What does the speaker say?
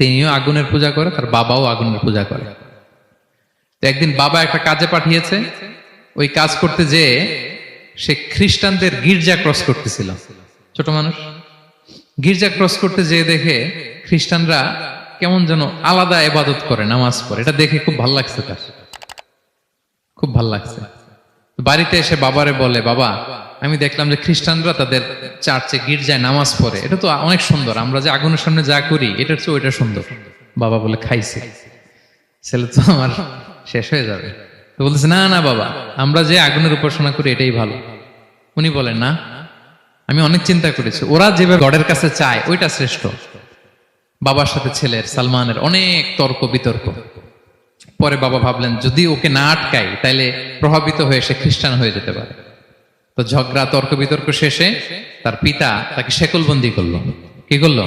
তিনিও আগুনের পূজা করে, তার বাবাও আগুনের পূজা করে। তো একদিন বাবা একটা কাজে পাঠিয়েছে, ওই কাজ করতে যেয়ে সে খ্রিস্টানদের গির্জা ক্রস করতেছিল। ছোট মানুষ গির্জা ক্রস করতে যেয়ে দেখে খ্রিস্টানরা কেমন যেন আলাদা ইবাদত করে, নামাজ পড়ে। এটা দেখে খুব ভাল লাগছে, তার খুব ভাল লাগছে। বাড়িতে এসে বাবারে বলে, বাবা আমি দেখলাম যে খ্রিস্টানরা তাদের চার্চে গির্জায় নামাজ পড়ে, এটা তো অনেক সুন্দর, আমরা যে আগুনের সামনে যা করি এটার চেয়ে ওইটা সুন্দর। বাবা বলে, খাইছে, ছেলে তো আমার শেষ হয়ে যাবে। তো বলতেছে, না না বাবা, আমরা যে আগুনের উপাসনা করি এটাই ভালো। উনি বলেন, না, আমি অনেক চিন্তা করেছি, ওরা যেভাবে গডের কাছে চায় ওইটা শ্রেষ্ঠ। বাবার সাথে ছেলের, সালমানের অনেক তর্ক বিতর্ক। পরে বাবা ভাবলেন, যদি ওকে না আটকাই তাইলে প্রভাবিত হয়ে সে খ্রিস্টান হয়ে যেতে পারে। তো ঝগড়া তর্ক বিতর্ক শেষে তার পিতা তাকে শেকলবন্দি করলো। কি করলো?